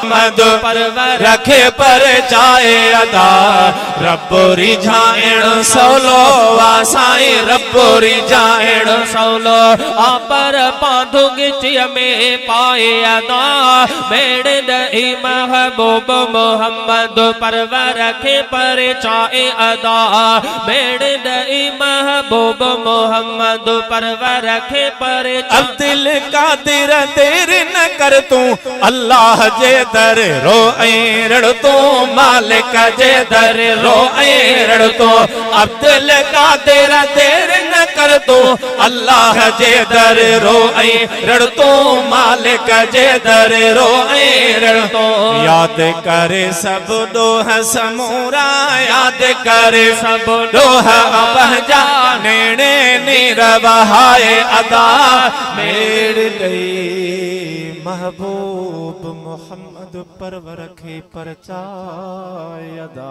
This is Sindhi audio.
محمد پرور رکھے پر چائے ادا رب رجائن سولو واسائی رب رجائن سولو آپر پاندھو گچی میں پائے ادا میڑ دئی محبوب محمد پرور رکھے پر چائے ادا میڑ دئی محبوب محمد پرور رکھے پر اب دل کا دیر نہ کر توں اللہ جے در رو ایں رڑ توں مالک جے در رو ایں رڑ توں اب دل کا دیر نہ کر توں اللہ جے در رو ایں رڑ توں مالک جے در رو ایں رڑ توں یاد کرے سب دوہ سمورا یاد کرے سب دوہ بہجا نیڑے نیر بہائے ادا میڑ گئی محبوب محمد پرور رکھے پر چائے ادا